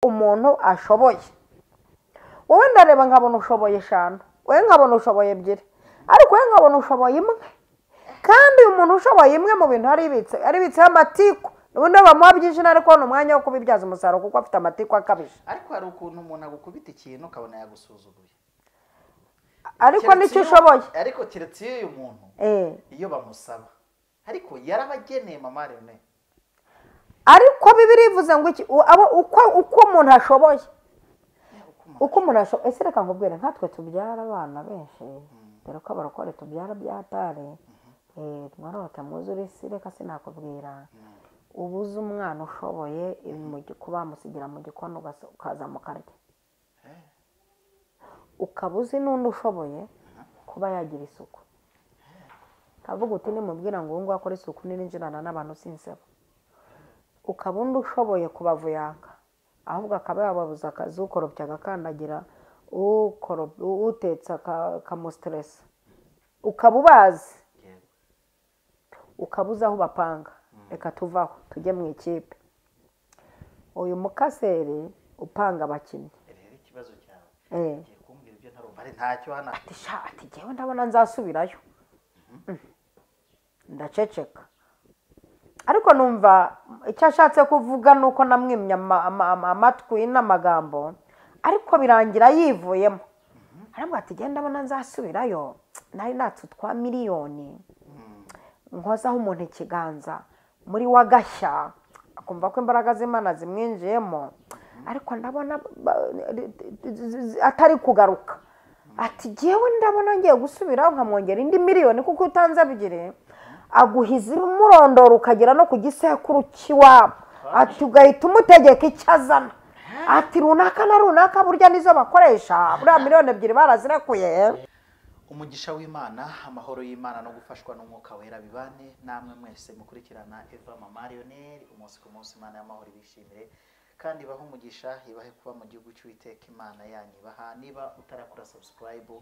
umuntu ashoboye. Wowe ndareba nkabona ushoboye 5, wowe nkabona ushoboye 2, ariko wowe nkabona ushoboye 1. Kandi umuntu ushoboye 1 mu bintu aribitse amatiku, ubundi bamuha byinshi ariko no mwanya wo kubibyaza umusaruro kuko afite amatiku akabije. Ariko hari ukuntu umuntu agukubita ikintu ukabona yagusuzuguye, ariko nicyo ushoboye. Ariko kiretse uyu muntu iyo bamusaba, ariko yarabageneye Mama Rene. Ariko Bibiri ivuze ngo iki uko umuntu ashoboye, uko umuntu ashoboye. Ese reka nkubwire, nkatwe tubyara abana benshi, dore ko abarokore tubyara byatare, mwarota muzuri si reka sinakubwira. Ubuze umwana ushoboye kuba musigira mu gikoni ukaza mukarya, ukabuze n'undi ushoboye kuba yagira isuku. Kavuga uti nimubwira ngo ngo akore isuku ninjirana n'abantu sinseba. Ukabundi ushoboye kubavuyanga, ahubwo akaba yababuza akazi, ukoropya agakandagira, utetsa kamustress, ukabubazi, ukabuza aho bapanga. Reka tuvaho tujye mu ikipe. Uyu mukaseri upanga abakinnyi, rero ikibazo cyawe ngiye kumbwira ibyo ntarumva ari ntacyo hana. Ati jewe ndabona nzasubirayo. Ndaceceka. Ariko numva icyo ashatse kuvuga nuko namwimye amatwi n'amagambo, ariko birangira yivuyemo. Arambwa ati genda ndabona nzasubirayo, nari natutwa miliyoni. Nkozaho umuntu ikiganza muri wagashya, akumva ko imbaraga z'Imana zimwinjiyemo, ariko ndabona atari kugaruka. Ati jewe ndabona ngiye gusubiraho nkamwongera indi miliyoni kuko utanze abigire, aguhiza umurondoro ukagera no ku gisekuru cy'iwabo. Ati ugahita umutegeka icyo azana. Ati runaka na runaka burya nizo bakoresha, buriya miliyoni 2 barazirekuye. Umugisha w'Imana, amahoro y'Imana no gufashwa n'umwuka wera bibane namwe mwese mukurikirana Eva Mama Lionel umunsi ku munsi. Imana y'amahoro ibishimire kandi baho umugisha, ibahe kuba mu gihugu cy'Uwiteka Imana yanyu. Baha niba utarakora subscribe,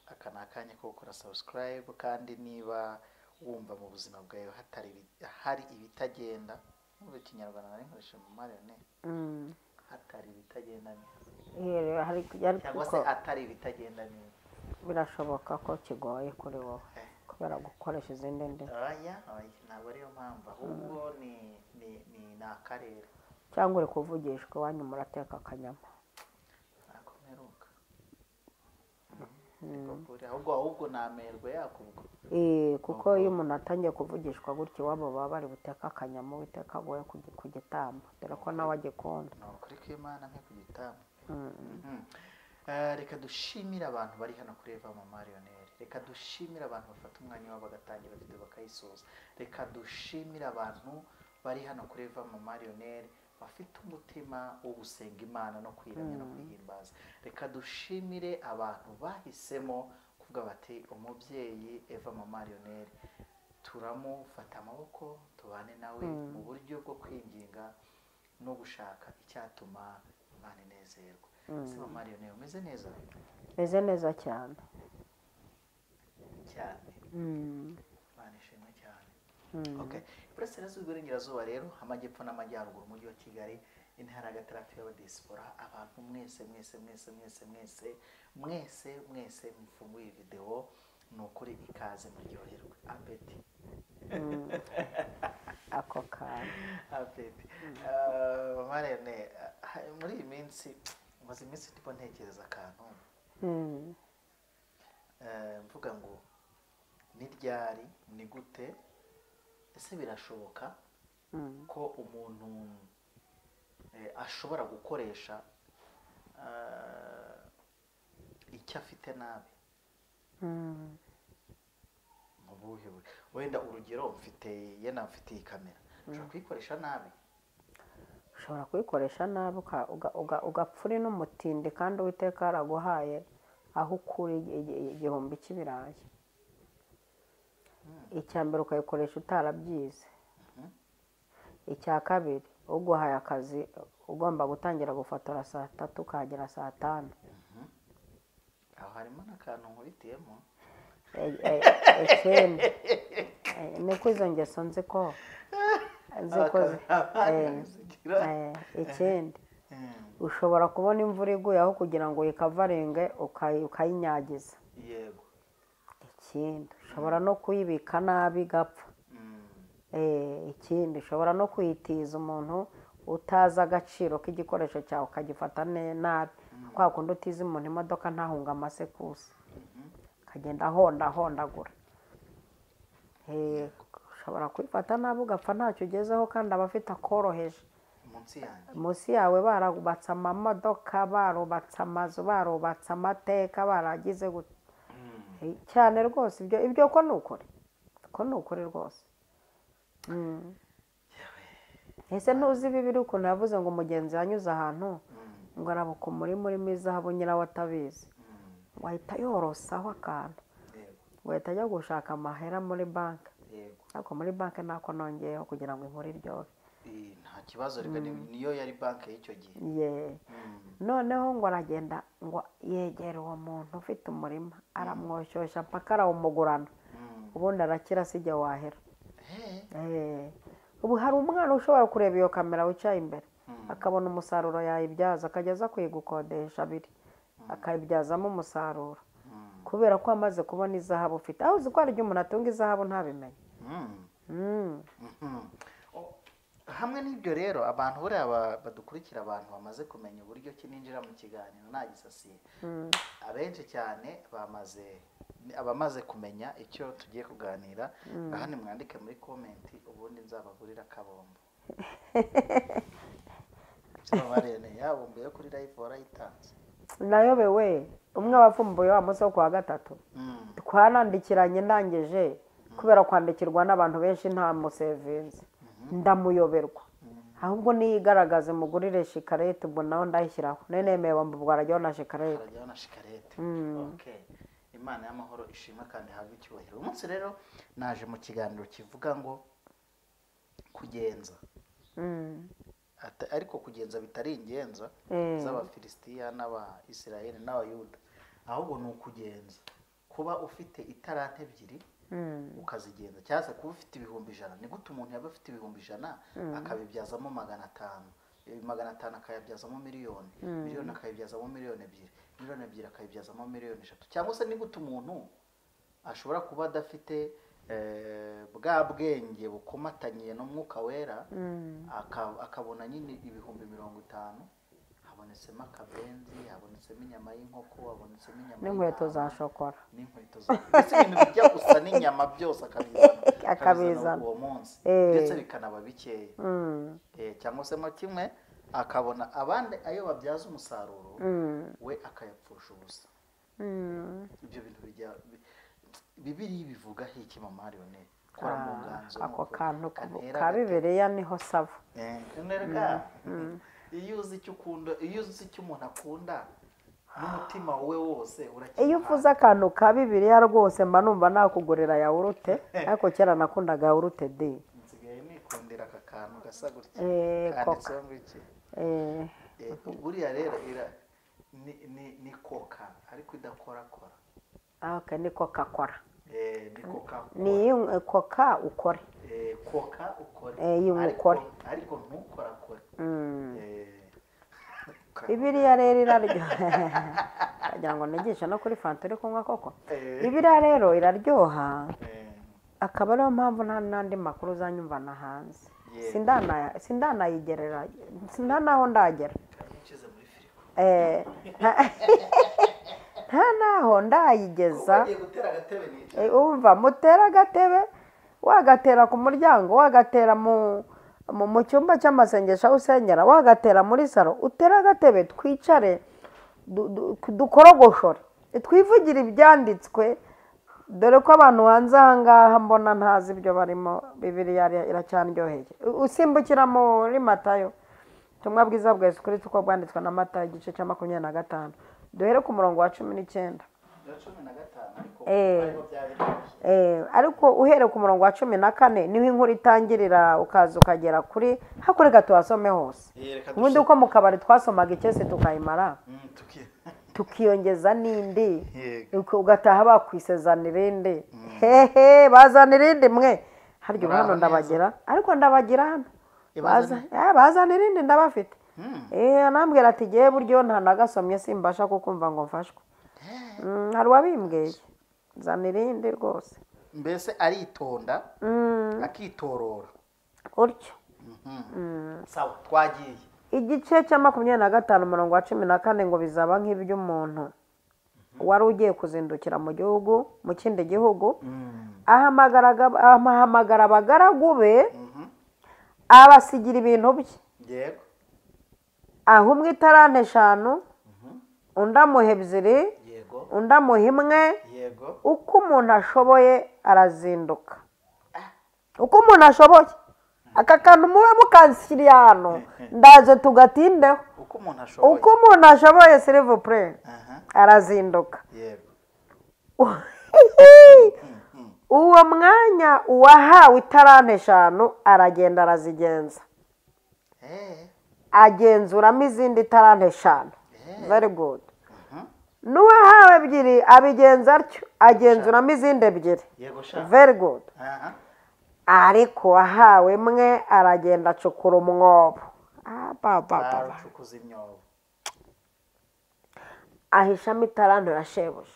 aka nakanya ko gukora subscribe. Kandi niba wumva mu buzima bwawe hari ibitagenda, mu Kinyarwanda nari nkoresha Mama Lionel, hatari ibitagenda neza, cyangwa se atari ibitagenda neza, birashoboka ko kigoye kuri wowe kubera gukoresha izindi ndimi. Ntabwo ariyo mpamvu, ahubwo ni akarere, cyangwa uri kuvugishwa iwanyu murateka akanyama. Ntabwo mperuka, ahubwo namerwe yakubwo. Kuko iyo umuntu atangiye kuvugishwa gutyo iwabo baba bari buteka akanyama, Uwiteka agoye ku gitambo, dore ko nawe agikunda. Ni ukuri ko Imana mpe ku gitambo. Reka dushimira abantu bari hano kuri Eva Mama Lionel. Reka dushimira abantu bafata umwanya wabo bagatangira video bakayisoza. Reka dushimira abantu bari hano kuri Eva Mama Lionel bafite umutima wo gusenga Imana no kwiramya no kwihimbaza. Reka dushimire abantu bahisemo kuvuga bati umubyeyi Eva Mama Lionel turamufata amaboko tubane nawe mu buryo bwo kwinginga no gushaka icyatuma Imana inezerwa. Mama Lionel umeze neza? Meze neza cyane cyane. Imana ishimwe cyane. Okay, Burasirazuba n'Iburengerazuba rero, Amajyepfo n'Amajyaruguru, Umujyi wa Kigali, Intara gatandatu y'Abadiaspora, abantu mwese mfunguye video, ni ukuri ikaze muryoherwe. Apeti ako kana apeti. Mama Lionel, muri iyi minsi maze iminsi ndipo ntekereza akantu, mvuga ngo ni ryari, ni gute, ese birashoboka ko umuntu ashobora gukoresha icyo afite nabi? Mu buhe buryo? Wenda urugero mfite iyi kamera, ushobora kuyikoresha nabi? Ushobora kuyikoresha nabi ugapfura n'umutindi, kandi Uwiteka araguhaye aho ukura igihumbi cy'ibirayi. Icya mbere ukayikoresha utarabyize. Icya kabiri uguhaye akazi ugomba gutangira gufotora saa 3 ukagera saa 5. Aho harimo n'akantu nkubitiyemo. Niko izo ngeso nzi ko ikindi ushobora kubona imvura iguye aho kugira ngo uyikavaringe ukayinyagiza. yego. Ikindi ushobora no kuyibika nabi igapfa. Ikindi ushobora no kuyitiza umuntu utazi agaciro k'igikoresho cyawe ukagifata nabi, kwa kundi utiza umuntu imodoka ntahunga amasekusi akagenda ahondagura. Ushobora kwifata nabi ugapfa ntacyo ugezeho kandi aba afite akoroheje munsi yawe. Barubatse amamodoka, barubatse amazu, barubatse amateka, baragize cyane rwose. Ibyo ko ni ukuri rwose. Ese ntuzi bibiri ukuntu yavuze ngo umugenzi yanyuze ahantu ngo arabuka umurima urimo izahabu nyirawo atabizi, ngo ahita yorosaho akantu, ngo ahita ajya gushaka amahera muri banki. Ariko muri banki ntako nongeyeho kugira ngo inkuru iryohe. Nta kibazo, reka niyo yari banki y'icyo gihe. Noneho ngo aragenda ngo yegera uwo muntu ufite umurima, aramwoshyosha mpaka arawumugurana, ubundi arakira sijya wahera. Ubu hari umwana ushobora kureba iyo kamera wicaye imbere akabona umusaruro yayibyaza, akajya aza kuyigukodesha abiri akayibyazamo umusaruro kubera ko amaze kubona izahabu ufite. Aho uzi ko hari igihe umuntu atunga izahabu ntabimenye. Hamwe n'ibyo rero abantu buriya badukurikira, abantu bamaze kumenya uburyo ki ninjira mu kiganiro nta gisasiye, abenshi cyane abamaze kumenya icyo tugiye kuganira. aha nimwandike muri komenti ubundi nzabagurira akabombo. yabombo yo kuri live warayitanze. Nayobewe umwe wavumbuye wa munsi wo kuwa gatatu, twanandikiranye ndangije kubera kwandikirwa n'abantu benshi nta musevinzi, ndamuyoberwa. Ahubwo niyigaragaze mugurire shikarete, ubwo naho ndayishyiraho. Nemeye bambubwa arajyaho na shikarete. Imana y'amahoro ishimwe kandi habwe icyubahiro. Umunsi rero naje mu kiganiro kivuga ngo kugenza, ariko kugenza bitari ingenza z'Abafilisitiya n'Abayisiraheli n'Abayuda, ahubwo ni ukugenza kuba ufite itarante ebyiri ukazigenza, cyangwa se kuba ufite 100,000. ni gute umuntu yaba afite 100,000 akabibyazamo 500, 500 akayabyazamo miliyoni, miliyoni akayibyazamo miliyoni 2, miliyoni 2 akayibyazamo miliyoni 3? Cyangwa se ni gute umuntu ashobora kuba adafite bwa bwenge bukomataniye n'umwuka wera akabona nyine 50,000 habonetsemo akabenzi, habonetsemo inyama y'inkoko, habonetsemo inyama n'inkweto za shokora, ndetse ibintu bijya gusa n'inyama byose akabizana uwo munsi, ndetse bikanaba bikeya. Cyangwa se mo kimwe akabona abandi ayo babyaza umusaruro we akayapfusha ubusa. Ibyo bintu bijya Bibiliya bivuga iki mama Marionette? Kora mu nganzo ako kantu ka Bibiliya niho sava. Iyo uzi icyo ukunda, iyo uzi icyo umuntu akunda n'umutima wowe wose urakimuha. Iyo uvuze akantu ka Bibiliya rwose mba numva nakugurira yawurute, ariko kera nakundaga yawurute de. Nsigaye nikundira aka kantu gasa gutya kanditseho ngo iki. Buriya rero ni koka ariko idakorakora. Okay, ni koka kora. Ni koka. Ni koka ukore. Koka ukore. Ukore. Ariko ntukorakore. Bibiliya rero iraryoha. Kugira ngo nigisha no kuri fanta uri kunywa koko. Bibiliya rero iraryoha. Akaba ariyo mpamvu nta nandi makuru uzanyumvana hanze. Sindanayigerera. Sindanaho ndagera. Nta naho ndayigeza. Umva mutera agatebe, wagatera ku muryango, wagatera mu cyumba cy'amasengesho aho usengera, wagatera muri salo, utera agatebe twicare dukorogoshore, twivugire ibyanditswe, dore ko abantu hanze aha ngaha mbona ntazi ibyo barimo. Bibiliya iracyandyoheye. Usimbukira muri Matayo, ubutumwa bwiza bwa Yesu Kristo uko bwanditswe na Matayo igice cya 25, duhere ku murongo wa 19. Ariko uhere ku murongo wa 14 niho inkuru itangirira, ukaza ukagera kuri hakuri gato wasome hose. Ubundi uko mu kabari twasomaga icyese tukayimara, tukiyongeza n'indi, ugataha bakwisezana irindi. Bazana irindi mwe haryo hano ndabagera, ariko ndabagira hano bazana irindi ndabafite. anambwira ati ngewe buryo ntanagasomye simbasha kukumva ngo mfashwe. Hari uwabimbwiye zana irindi rwose. mbese aritonda akitorora Utyo. sawa twagiye Igice cya 25 umurongo wa 14 ngo bizaba nk'iby'umuntu wari ugiye kuzindukira mu kindi gihugu ahamagara abagaragu be abasigira ibintu bye. yego aho umwe itarante 5 undi amuha 2 yego undi amuha 1 yego uko umuntu ashoboye arazinduka. uko umuntu ashoboye aka kantu mube mukanshyiriye hano ndaje tugatindeho. uko umuntu ashoboye s'il vous plaît arazinduka. yego uwo mwanya uwahawe itarante 5 aragenda arazigenza agenzuramo izindi tarante 5. very good. n'uwahawe 2 abigenza atyo agenzuramo izindi 2. yego sha very good. ariko wahawe 1 aragenda acukura umwobo. acukuza imyobo ahishamo itarante ya shebuja.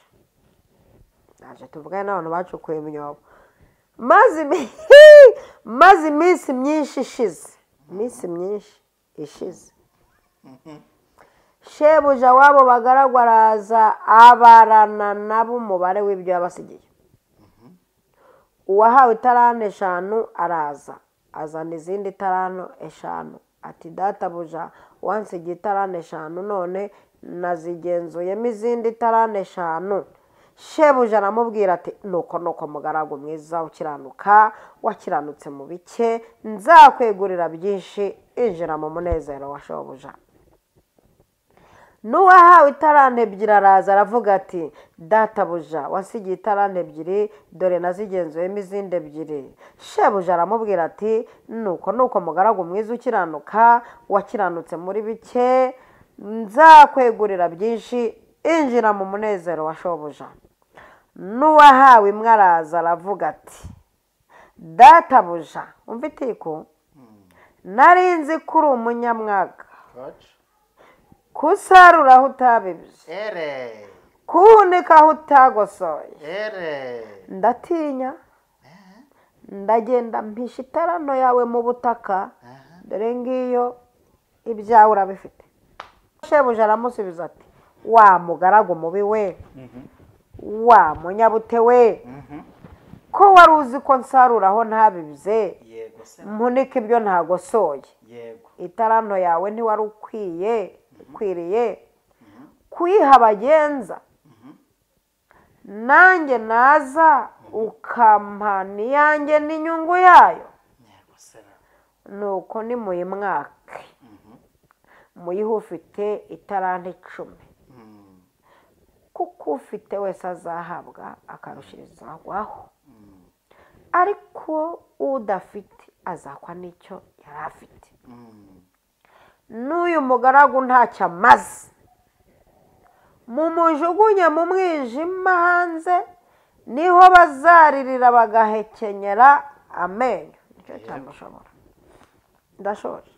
naje tuvugane n'abantu bacukuye imyobo maze iminsi myinshi ishize shebuja wabo bagaragwa araza abarana nabo umubare w'ibyo yabasigiye. uwahawe itarante 5 araza azana izindi tarante 5 ati databuja wansigiye itarante 5 none nazigenzuyemo izindi tarante 5. shebuja aramubwira ati nuko mugaragu mwiza ukiranuka wakiranutse mu bike nzakwegurira byinshi injira mu munezero wa shobuja. n'uwahawe itarante 2 araza aravuga ati databuja wasigiye itarante 2 dore nazigenzuyemo izindi 2. shebuja aramubwira ati nuko mugaragu mwiza ukiranuka wakiranutse muri bike nzakwegurira byinshi injira mu munezero wa shobuja. n'uwahawe 1 araza aravuga ati databuja umva itiko nari nzi ko uri umunyamwaga kusarura aho utabibye kuhunika aho utagosoye ndatinya ndagenda mpisha itarano yawe mu butaka dore ngiyo ibyawe urabifite. shebuja aramusubiza ati wa mugaragu mubi we wa munyabute we ko wari uzi ko nsarura aho ntabibye mpunika ibyo ntagosoye. itarano yawe ntiwari ukwiriye kuyiha abagenza nanjye naza ukampa niyanjye n'inyungu yayo. nuko nimuyimwake muyihe ufite itarante 10 kuko ufite wese azahabwa akarushirizaho ariko udafite azakwa n'icyo yari afite. n'uyu mugaragu ntacyo amaze mumujugunye mu mwijima hanze niho bazaririra bagahekenyera amenyo. nicyo cyamushobora. ndashoje.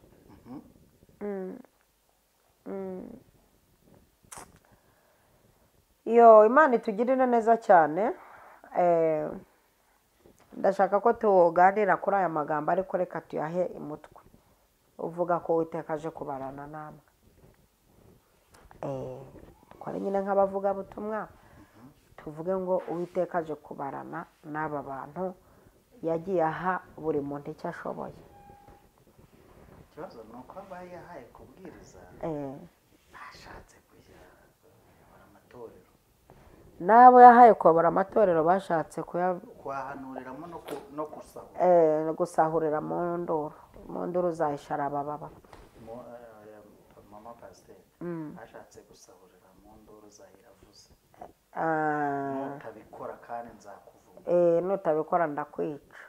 Imana itugirire neza cyane. ndashaka ko tuganira kuri aya magambo ariko reka tuyahe imutwe. uvuga ko Uwiteka aje kubarana namwe. twari nyine nk'abavuga butumwa tuvuge ngo Uwiteka aje kubarana n'aba bantu yagiye aha buri muntu icyo ashoboye. ikibazo ni uko aba yahaye kubwiriza bashatse kujya amatorero n'abo yahaye kuyobora amatorero bashatse kuyahanuriramo no gusahura gusahurira mu nduru zahishara abababa. mama pasiteri bashatse gusahurira mu nduru zahiravuze nutabikora kandi nzakuvuma. nutabikora ndakwica.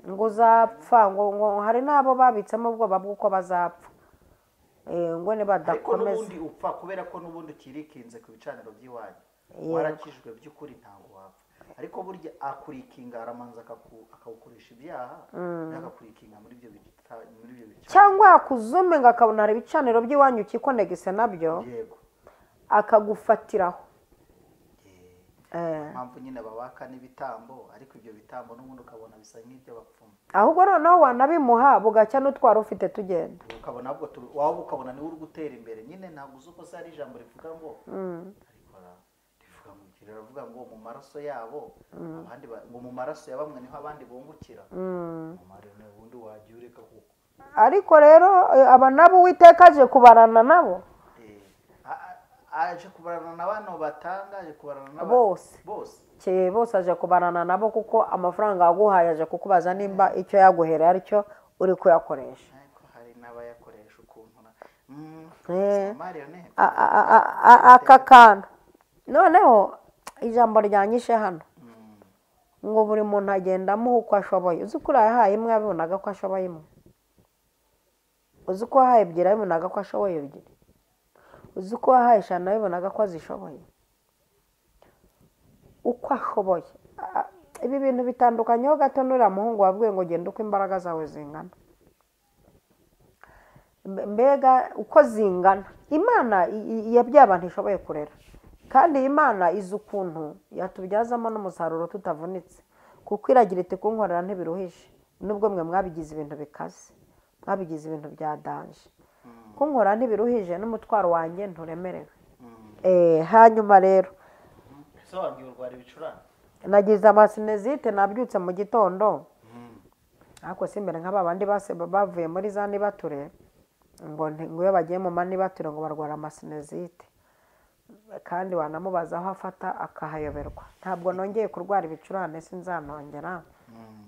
ngo uzapfa ngo hari n'abo babitsemo ubwoba bw'uko bazapfa ngo nibadakomeza. ariko n'ubundi upfa kubera ko n'ubundi ukirikinze ku bicaniro by'iwanyu warakijwe by'ukuri ntabwo wapfa. ariko burya akurikinga aramanza akawukoresha ibyaha akakurikinga muri ibyo bicaniro cyangwa yakuzume ngo akabona hari ibicaniro by'iwanyu ukikonegise nabyo yego akagufatiraho mpamvu nyine babaka n'ibitambo ariko ibyo bitambo n'ubundi ukabona bisa nk'ibyo bapfumu ahubwo noneho wanabimuha bugacya n'utwara ufite tugenda ukabona ahubwo waba ukabona niwe uri gutera imbere nyine ntabwo uzi uko se ari ijambo rivuga ngo riravuga ngo mu maraso yabo abandi ngo mu maraso ya bamwe niho abandi bungukira ubundi wajya ureka kuko ariko rero aba nabo Uwiteka aje kubarana nabo aje kubarana na bano batanga aje kubarana na bose aje kubarana nabo kuko amafaranga yaguhaye aje kukubaza nimba icyo yaguhereye aricyo uri kuyakoresha ariko hari n'abayakoresha ukuntu aka kantu noneho ijambo ryanyishe hano ngo buri muntu agenda amuha uko ashoboye uzi ko urayahaye imwe yabibonaga ko ashoboye imwe uzi ko wahaye ebyiri yabibonaga ko ashoboye ebyiri uzi ko wahaye eshanu yabibonaga ko azishoboye uko ashoboye ibi bintu bitandukanyeho gato n'uriya muhungu wabwiye ngo genda uko imbaraga zawe zingana mbega uko zingana imana yabyaye abantu ishoboye kurera kandi Imana izi ukuntu yatubyazamo n'umusaruro tutavunitse kuko iragira iti kunkorera ntibiruhije nubwo mwe mwabigize ibintu bikaze mwabigize ibintu bya danje kunkorera ntibiruhije n'umutwaro wanjye nturemerewe hanyuma rero nagize amasinezite nabyutse mu gitondo ariko si mbere nk'aba bandi bavuye muri za nibature ngo iyo bagiye mu manibature ngo barwara amasinezite kandi wanamubaza aho afata akahayoberwa ntabwo nongeye kurwara ibicurane sinzanongera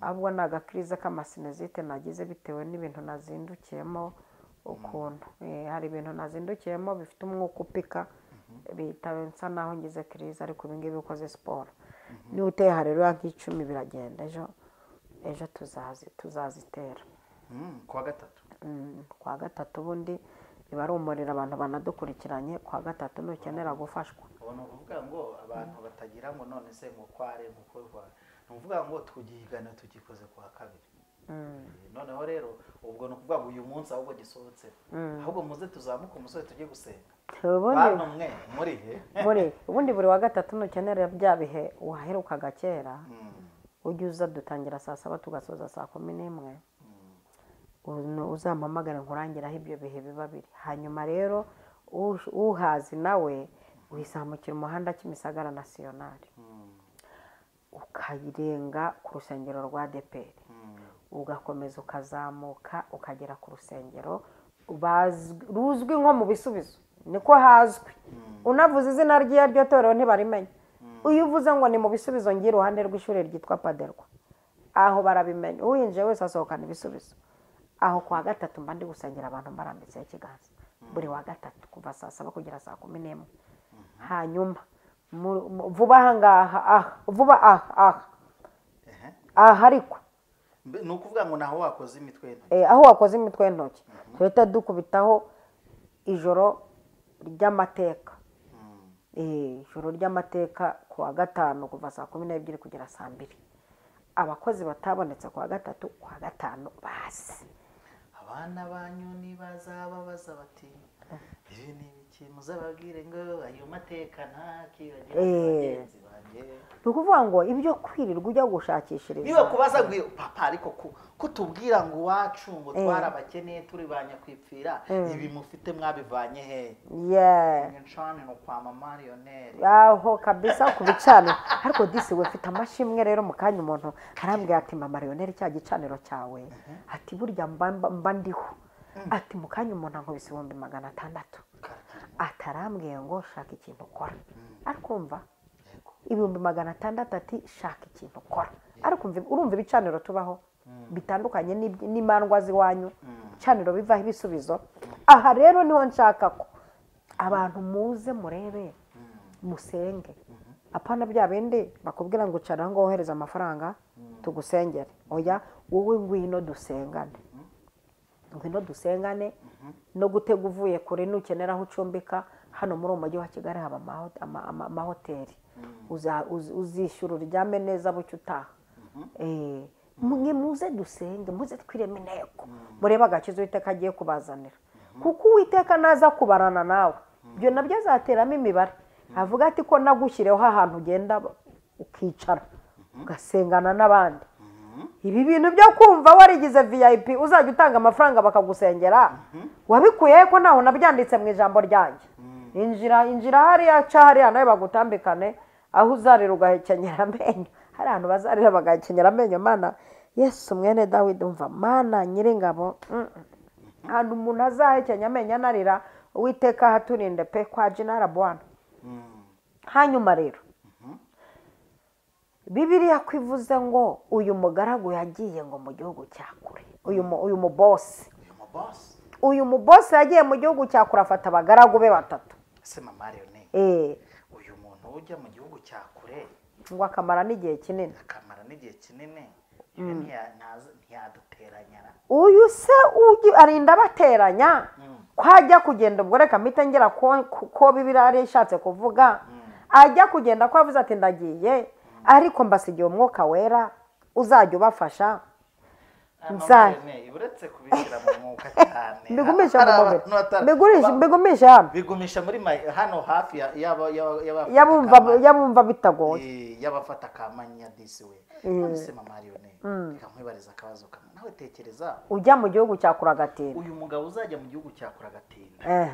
ahubwo ni agakirize k'amasinezite nagize bitewe n'ibintu nazindukiyemo ukuntu hari ibintu nazindukiyemo bifite umwuka upika bihita nsa naho ngize kirize ariko ibi ngibi ukoze siporo niba uteye harerura nk'icumi biragenda ejo tuzazitera kuwa gatatu ubundi niba ari umuriro abantu banadukurikiranye kuwa gatatu nukenera gufashwa ubona uvuga ngo abantu batagira ngo none se mukware mukorwa ni ukuvuga ngo twugihigana tugikoze kuwa kabiri noneho rero ubwo ni ukuvuga ngo uyu munsi ahubwo gisohotse ahubwo muze tuzamuke umusore tujye gusenga bantu mwe muri ubundi buri wa gatatu nukenera bya bihe waherukaga kera ujye uza dutangira saa 7 tugasoza saa 11 uzampamagara nkurangiraho ibyo bihe biba biri hanyuma rero uhazi nawe wisambukira umuhanda Kimisagara nasiyonari ukayirenga ku rusengero rwa ADEPR ugakomeza ukazamuka ukagera ku rusengero ruzwi nko mu bisubizo niko hazwi unavuze izina ry'iryo torero ntibarimenye uyu uvuze ngo ni mu bisubizo ngiye iruhande rw'ishuri ryitwa Paderwa aho barabimenya uwinjiye wese asohokana ibisubizo aho kwa gatatu mba ndi gusengera abantu mbarambitseho ikiganza buri wa gatatu kuva saa 7 kugera saa 11 hanyuma vuba aha ariko ni ukuvuga ngo naho wakoze imitwe aho wakoze imitwe ntoki tuhita dukubitaho ijoro ry'amateka ijoro ry'amateka kuwa gatanu kuva saa 12 kugera saa 2 abakozi batabonetse kuwa gatatu kuwa gatanu basi abana banyu bazababaza bati ibi ni iki muzababwire ngo ayo mateka ntakiragira bagenzi banjye ni ukuvuga ngo ibyo kwirirwa ujya gushakishiriza niba kubaza ngo papa ariko kutubwira ngo iwacu ngo twarabakeneye turi banyakwipfira ibi mufite mwabivanye he ncane no kwa mama Lionel aho kabisa kubicana ariko disi we mfite amashimwe rero mu kanya umuntu arambwiye ati mama Lionel cya gicaniro cyawe ati burya mba ndiho ati mu kanya umuntu ankubise 600 atarambwiye ngo shaka ikintu ukora ariko mva 600 ati shaka ikintu ukora ariko urumva ibicaniro tubaho bitandukanye n'imandwa ziwanyu icaniro bivaho ibisubizo aha rero niho nshaka ko abantu muze murebe musenge apana bya bindi bakubwira ngo ucara ngo wohereza amafaranga tugusengere oya wowe ngwino dusengane no gutega uvuye kure nukenera aho ucumbika hano muri umujyi wa Kigali haba amahoteli uzishyura uryame neza bucyo utaha. Mwe muze dusenge, muze twireme inteko, murebe agakiza Uwiteka agiye kubazanira, kuko Uwiteka naza kubarana nawe ibyo nabyo azateramo imibare, avuga ati ko nagushyiriyeho ahantu ugenda ukicara ugasengana n'abandi. Ibi bintu byo kumva warigize VIP uzajya utanga amafaranga bakagusengera, wabikuye ko naho nabyanditse mu ijambo ryanjye. Injira hariya, ca hariya nawe bagutambikane aho uzarira ugahekenyera amenyo. Hari ahantu bazarira bagahekenyera amenyo. Mana Yesu mwene Dawidi, umva Mana Nyiringabo, ahantu umuntu azahekenya amenyo anarira, Uwiteka haturinde pe kwa Jinara Bwana. Hanyuma rero Bibiliya kwivuze ngo uyu mugaragu yagiye ngo mu gihugu cya kure. Uyu mubosi yagiye mu gihugu cya kure, afata abagaragu be 3. ese Mama Marione, uyu muntu ujya mu gihugu cya kure ngo akamara n'igihe kinini, ntiyaduteranya. Uyu se arinda bateranya kwajya kugenda. Ubwo reka mpite ngera ko Bibiliya ari ishatse kuvuga, ajya kugenda ko avuze ati ndagiye, ariko mbasigiye Umwuka Wera uzajya ubafasha. Uretse kubishyira mu mwuka cyane, mbigumisha mu mubiri, mbigumisha muri hano hafi yabumva bitagoye, y'abafata akamanya disi we. Ese Mama Marione, reka nkwibariza akabazo kamwe. Nawe tekereza, ujya mu gihugu cya Kuragatinda, uyu mugabo uzajya mu gihugu cya Kuragatinda,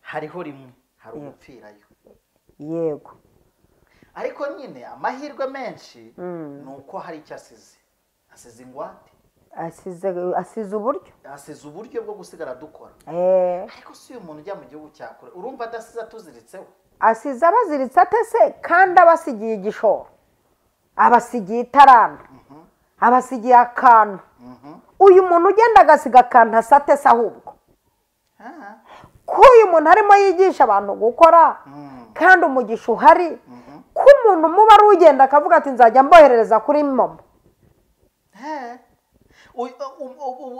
hariho rimwe, hari umupfirayo, yego, ariko nyine amahirwe menshi ni uko hari icyo asize ingwate, asize uburyo bwo gusigara dukora. Ariko si uyu muntu ujya mu gihugu cya kure, urumva adasize atuziritseho? Asize abaziritse atese, kandi abasigiye igishoro, abasigiye itarana, abasigiye akantu. Uyu muntu ugenda agasiga akantu asate se ahubwo ko uyu muntu arimo yigisha abantu gukora, kandi umugisha uhari, ko umuntu muba ari ugenda akavuga ati nzajya mboherereza kuri momo.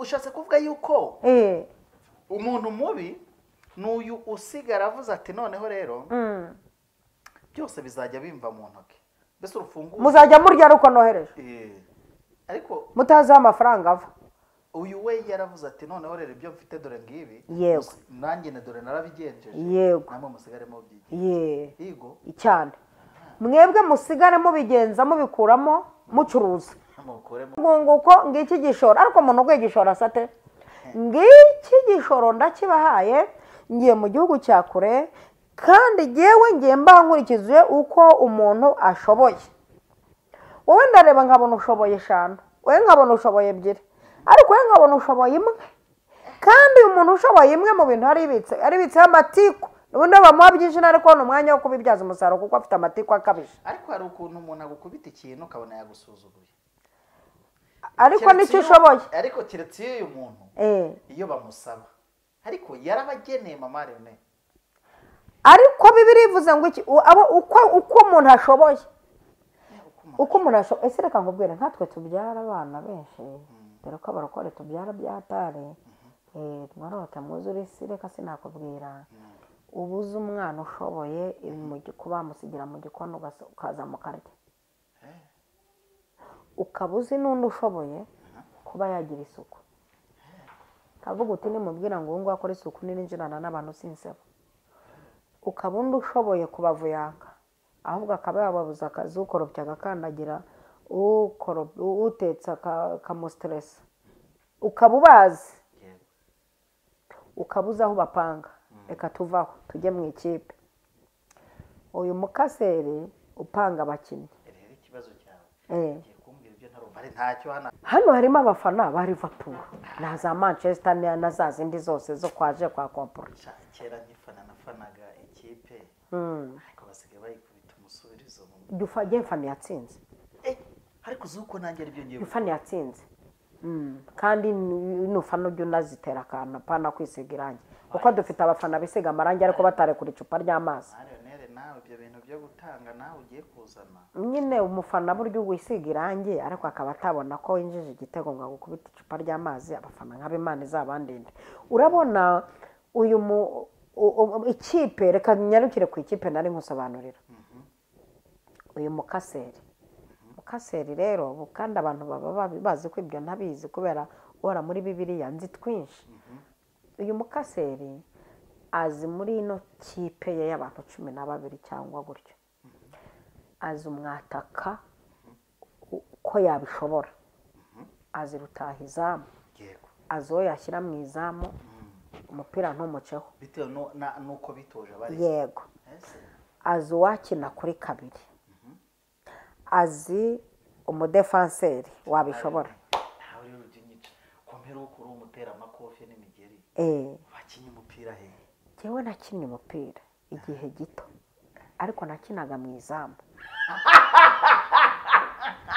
Ushatse kuvuga yuko umuntu mubi n'uyu usigara avuze ati noneho rero byose bizajya bimva mu ntoki, mbese urufunguzo muzajya murya ariko nohereje, ariko mutazi aho amafaranga ava. Uyu we yaravuze ati noneho rero ibyo mfite dore ngibi, yego, nanjye dore narabigenjeje, yego, namwe musigaremo byigiye, yego cyane. Mwebwe musigare mubigenza mubikuramo mucuruza, nguko ngiki gishoro. Ariko umuntu ugwe gishoro asate, ngiki gishoro ndakibahaye, ngiye mu gihugu cya kure, kandi yewe ngiye mbankurikije uko umuntu ashoboye. Wowe ndareba nkabona ushoboye 5, wowe nkabona ushoboye 2, ariko wowe nkabona ushoboye 1. Kandi umuntu ushoboye 1 mu bintu aribitse amatiku, ubundi bamuha byinshi ariko ni umwanya wo kubibyaza umusaruro kuko afite amatiku akabije. Ariko hari ukuntu umuntu agukubita ikintu ukabona yagusuzuguye, ariko nicyo ushoboye. Ariko keretse iyo uyu muntu iyo bamusaba, ariko yarabageneye Mama Marione. Ariko Bibiliya ivuze ngo iki, uko umuntu ashoboye, uko umuntu ashoboye. Ese reka nkubwire, nkatwe tubyara abana benshi, dore ko abarokore tubyara byatare, mwarota mwuzure isi. Reka sinakubwira, ubuze umwana ushoboye kuba musigira mu gikoni ukaza mukarya, ukabuze n'undi ushoboye kuba yagira isuku, kavuga uti nimubwira ngo ubu ngubu akora isuku ninjirana n'abantu sinseba. Ukaba undi ushoboye kubavuyanga, ahubwo akaba yababuza akazi, ukoropya agakandagira, utetse akamustresa, ukaba ubazi, ukabuza aho bapanga. Reka tuvaho tujye mu ikipe. Uyu mukaseri upanga abakinnyi, rero ikibazo cyawe kumbwira ibyo ntarumva ntacyo. Hano harimo abafana ba Liverpool na za Manchester na za zindi zose zo kwaje kwa kompora. Kera nafanaga ikipe, ariko basigaye bayikubita umusubirizo. Dufanye fani yatsinze, ariko zuko nanjye ari byo ngiye fani yatsinze, kandi nufana ujya unazitera akantu pana kwisiga irangi, kuko dufite abafana bisiga amarangi ariko batare kuri icupa ry'amazi. Nawe ibyo bintu byo gutanga nawe ugiye kuzana, nyine umufana buryo wisiga irangi ariko akaba atabona ko winjije igitego ngo agukubite icupa ry'amazi. Abafana nk'ab'Imana izabandinde. Urabona uyu ikipe, reka nyarukire ku ikipe nari nkusobanurira. uyu mukaseri rero kandi abantu baba bazi ko ibyo ntabizi kubera uhora muri bibiliya nzi twinshi. Uyu mukaseri azi muri ino kipe ye y'abantu 12 cyangwa gutyo, azi umwataka ko yabishobora, azi rutaha izamu, azi uwo yashyira mu izamu umupira ntumuceho bitewe nuko bitoje abari. Yego, azi uwakina kuri kabiri, azi umudefanseri wabishobora. Nawe rero uginyica kompera ukuri umutera amakofi n'imigeri. Wakinnye umupira he? Jewe nakinnye umupira igihe gito ariko nakinaga mu izamu.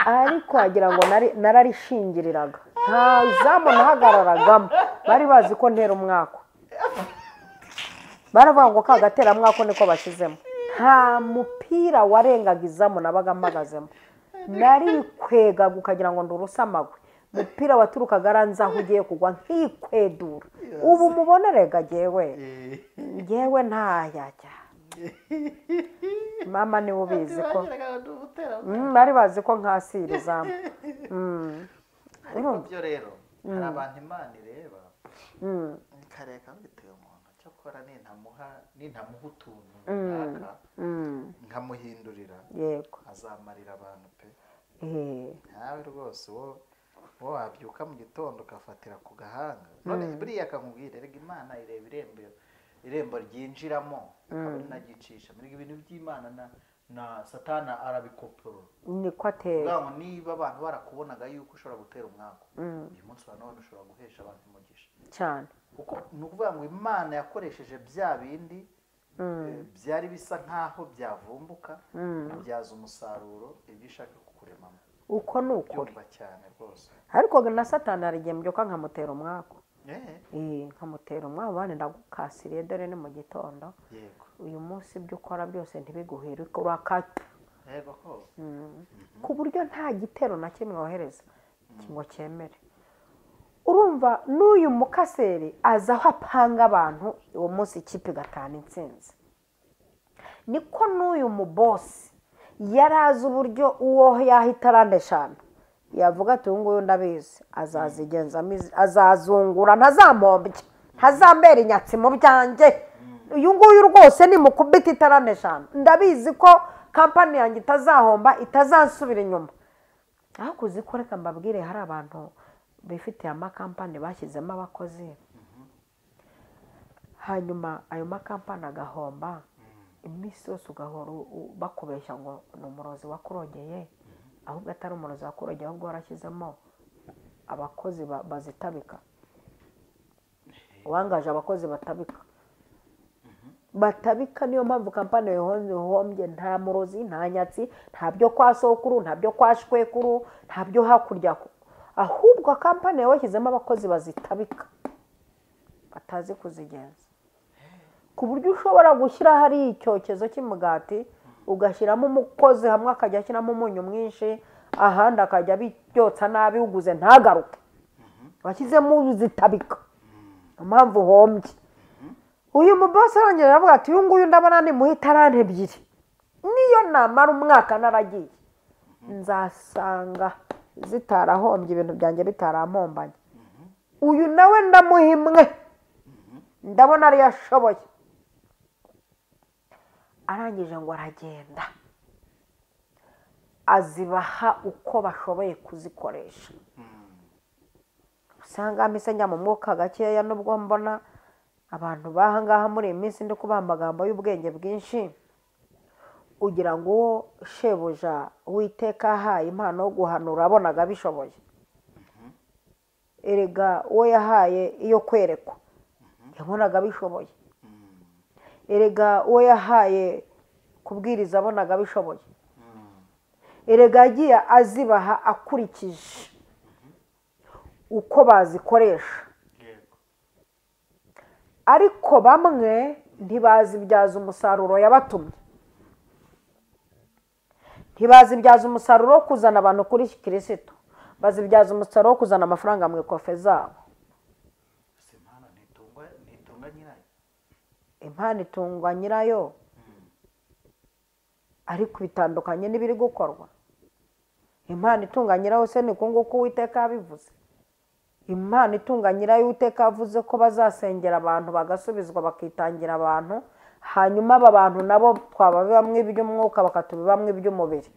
Ariko wagira ngo nararishingiriraga, nta izamu nahagararagamo, bari bazi ko ntera umwako. Baravuga ngo kagatera mwako niko bashyizemo. Nta mupira warengaga izamu nabaga mpagazemo, narikwegaga ukagira ngo ndurusamagwe. Mupira waturukaga aranza aho ugiye kugwa nkikwedura. Ubu mubonerega jewe ntayajya. Mama ni ubizi ko bari bazi ko nkasira izamu. Ariko byo rero hari abantu Imana ireba ikareka bitewe umuntu cyakora nintamuha utuntu runaka nkamuhindurira, yego, azamarira abantu pe. Nawe rwose wowe wabyuka mu gitondo ukafatira ku gahanga. None buriya akamubwira rega Imana ireba irembo ryinjiramo akabona nagicisha muri ibintu by'Imana na Satana arabikoporo. Niko ateye. Niba abantu barakubonaga yuko ushobora gutera umwako, uyu munsi wa none ushobora guhesha abantu umugisha cyane. Kuko nukuvuga ngo Imana yakoresheje bya bindi byari bisa nkaho byavumbuka byaza umusaruro ibyo ishaka kukuremamo. Uko nuko cyane rwose. Ariko na Satani arigembyuka nkamutera umwako. Nkamutera umwako bane ndagukasiriye dore ni mu gitondo. Yego. Uyu munsi ibyo ukora byose ntibiguhere urakata. Yego ko. Ku buryo nta gitero na kimwe wohereza ngo cyemere. Urumva n'uyu mukaseri aza aho apanga abantu uwo munsi ikipe gatana intsinzi. Niko n'uyu mubosi yarazi uburyo uwo yahita arandeshana yavuga ati nguyu ndabizi azazigenza azazungura ntazamombye ntazambera inyatsi mu byanjye. Uyu nguyu rwose ni mukubita itaraneshana, ndabizi ko kampani yanjye itazahomba itazansubira inyuma. Aho kuzi ko reka mbabwire hari abantu bifitiye amakampani bashyizemo abakozi, hanyuma ayo makampani agahomba, iminsi yose ugahora bakubeshya ngo ni umurozi wakurogeye, ahubwo atari umurozi wakurogeye ahubwo warashyizemo abakozi bazitabika. Wangaje abakozi batabika niyo mpamvu kampani yahombye. Nta murozi, nta nyatsi, nta byo kwa sokuru, nta byo kwa shwekuru, nta byo hakurya, ahubwo kampani yawashyizemo abakozi bazitabika batazi kuzigenza, ku buryo ushobora gushyira hari icyokezo cy'imugati ugashyiramo umukozi hamwe akajya ashyiramo umunyu mwinshi, ahandi akajya byotsa nabi uguze ntagaruke, washyizemo zitabika, impamvu uhombye. Uyu mubosi arangije aravuga ati uyu nguyu ndabona ni muhe itarante 2, niyo namara umwaka naragiye nzasanga zitarahombye ibintu byanjye bitarampombanye. Uyu nawe ndamuhimwe, ndabona ari yashoboye. Arangije ngo aragenda azibaha uko bashoboye kuzikoresha. Usanga mise njya mu mwuka gakeya nubwo mbona abantu bahangaha muri iyi minsi ndi kubaha amagambo y'ubwenge bwinshi, ugira ngo shebuja Uwiteka ahaye impano yo guhanura abonaga bishoboye. Erega uwo yahaye iyo kwerekwa yabonaga bishoboye. Erega uwo yahaye kubwiriza abonaga bishoboye. Erega yagiye azibaha akurikije uko bazikoresha. Ariko bamwe ntibazibyaza umusaruro yabatumye, ntibazibyaza umusaruro wo kuzana abantu kuri Kristo, bazibyaza umusaruro wo kuzana amafaranga mu ikofe zabo. Impano itungwa nyirayo, ariko bitandukanye n'ibiri gukorwa. Imana itunga nyirayo se ni nguko Uwiteka yabivuze. Imana itunga nyirayo Uwiteka yavuze ko bazasengera abantu bagasubizwa bakitangira abantu, hanyuma aba bantu nabo twaba bamwe iby'umwuka bakatubibamwe iby'umubiri.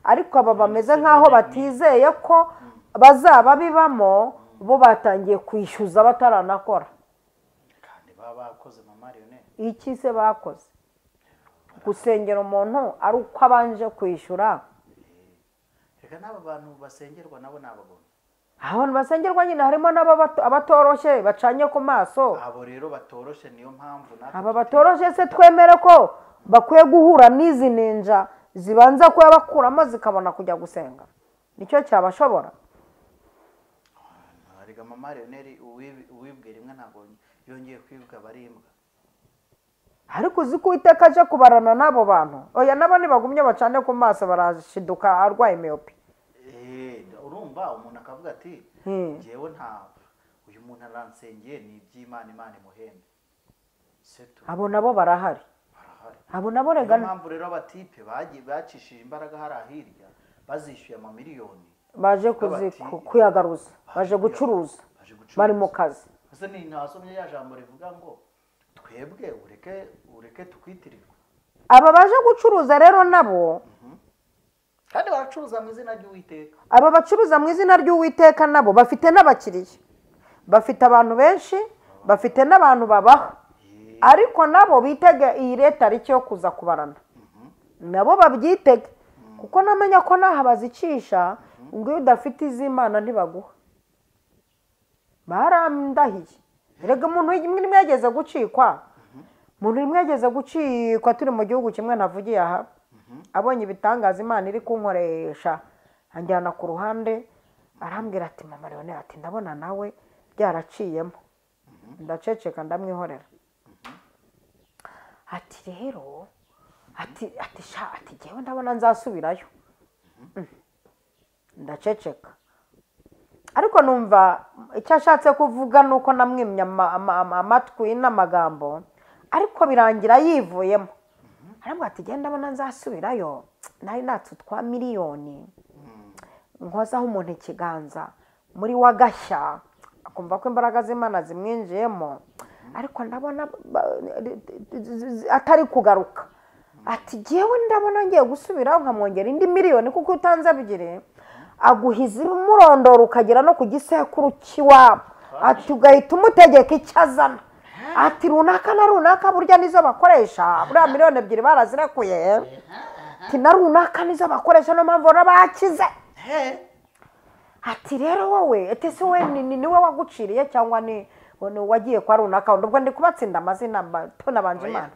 Ariko aba bameze nk'aho batizeye ko bazaba bibamo, bo batangiye kwishyuza bataranakora. kandi baba bakoze Marionette. Iki se bakoze? Gusengera umuntu ari uko abanje kwishyura. Reka n'aba bantu basengerwa nabo nabagona. Abantu basengerwa nyine harimo n'abatoroshye bacanye ku maso. Abo rero batoroshe niyo mpamvu Aba batoroshe se twemere ko bakwiye guhura n'izi ninja zibanza kuba bakuramo zikabona kujya gusenga. Nicyo cyabashobora. Arega Marionette uwibwira imwe ntabwo yongeye kwibwa barimbwa. Ariko uzi ko Uwiteka aje kubarana n'abo bantu. Oya nabo nibagumye bacane ku maso barashiduka arwaye myopi. Urumva umuntu akavuga ati ngewe nta uyu muntu aransengeye ni iby'Imana, Imana imuhembe. Abo nabo barahari. Abo nabo rega mpamvu rero abatipe bacishije imbaraga hari ahirya bazishyuye amamiliyoni baje kuyagaruza, baje gucuruza, bari mu kazi. ese ni ntasomye ya jambo rivuga ngo twebwe ureke tukwitirirwa. Aba baje gucuruza rero nabo kandi baracuruza mu izina ry'Uwiteka. Aba bacuruza mu izina ry'Uwiteka nabo bafite n'abakiriya, bafite abantu benshi, bafite n'abantu babaha. Ariko nabo bitege iyi leta ari cyo kuza kubarana. Nabo babyitege kuko namenya ko naha bazicisha ngo iyo udafite iz'Imana ntibaguha. Barandahiye. Erega umuntu imwe yageze gucikwa. Umuntu imwe yageze gucikwa turi mu gihugu kimwe navugiye aha. Abonye ibitangaza Imana iri kunkoresha, anjyana ku ruhande arambwira ati Mama Marionette ati ndabona nawe byaraciyemo. Ndaceceka ndamwihorera. Ati rero ati jewe ndabona nzasubirayo. Ndaceceka. Ariko numva icyo ashatse kuvuga nuko namwimye amatwi n'amagambo, ariko birangira yivuyemo. Arambwira ati genda ndabona nzasubirayo, nari natse twa miliyoni nkozaho umuntu ikiganza muri wagashya akumva ko imbaraga z'Imana zimwinjiyemo, ariko ndabona atari kugaruka. Ati jewe ndabona ngiye gusubiraho nkamwongera indi miliyoni kuko utanze bigire aguhiza umurondoro ukagera no ku gisekuru kiwabo. Ati ugahita umutegeka icyo azana. Ati runaka na runaka burya nizo bakoresha, buriya miliyoni 2 barazirekuye. Ati na runaka nizo bakoresha no mpamvu bakize. Ati rero wowe ete se we niwe waguciriye cyangwa ni wagiye kwa runaka? Ubwo ndi kubatsinda amazina tona banje Imana.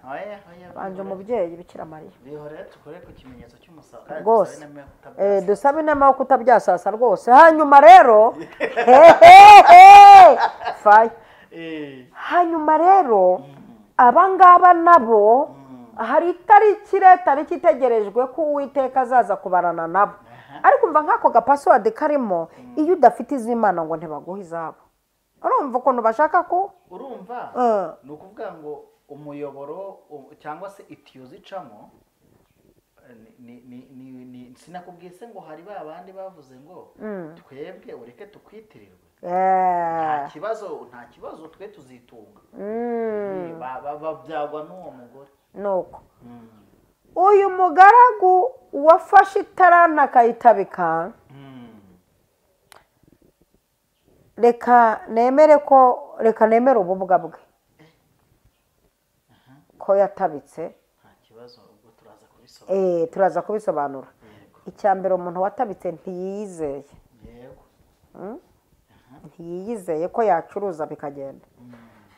Banje umubyeyi Bikira Mariya. Bihore tukore ku kimenyetso cy'umusaka. Rwose dusabe inama yo kutabyasasa rwose. Hanyuma rero fay hanyuma rero abangaba nabo hari tariki itegerejwe ko Uwiteka azaza kubarana nabo. Ariko umva nk'ako gapasword karimo iyo udafite iz'Imana ngo ntibaguha izabo. Urumva ukuntu bashaka ko urumva ni ukuvuga ngo umuyoboro cyangwa se itiyo zicamo sinakubwiye se ngo hari babandi bavuze ngo twebwe ureke tukwitirirwe. Nta kibazo twe tuzitunga. Babyagwa n'uwo mugore nuko uyu mugaragu wafashe itarana akayitabika. Reka nemere ububwa bwe ko yatabitse. nta kibazo ubwo turaza kubisobanura. Icyambere umuntu watabitse ntiyizeye. Ntiyizeye ko yacuruza bikagenda.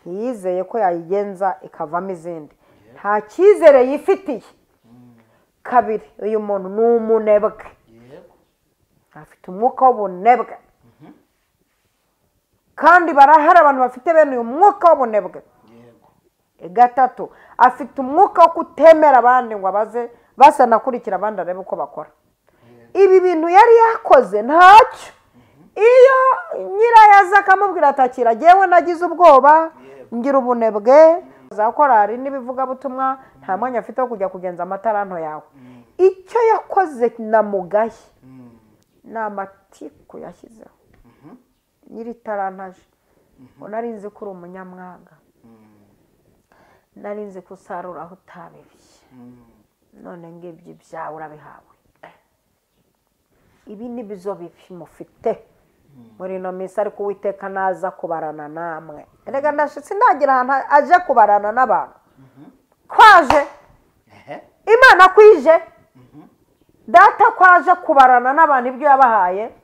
Ntiyizeye ko yayigenza ikavamo izindi. Nta cyizere yifitiye. Kabiri uyu muntu ni umunebwe. Afite umwuka w'ubunebwe. Kandi barahari abantu bafite bene uyu mwuka w'ubunebwe. Gatatu afite umwuka wo kutemera abandi ngo abaze basanakurikira abandi arebe uko bakora. Ibi bintu yari yakoze ntacyo. Iyo nyirayaza akamubwira atakira jewe nagize ubwoba ngira ubunebwe za korari n'ibivuga butumwa nta mwanya afite wo kujya kugenza amataranto yawe. icyo yakoze na mugaye ni amatiku yashyizeho nyiri tarantaje ngo nari nzi ko uri umunyamwaga, nari nzi ko usarura aho utabibye, none ngibyo ibyawe urabihawe. Ibi ni bizo mufite muri ino minsi, ariko Uwiteka naza kubarana namwe. Erega ndashitse ndagira ahantu aje kubarana n'abantu, kwaje Imana kwije data kwaje kubarana n'abantu ibyo yabahaye,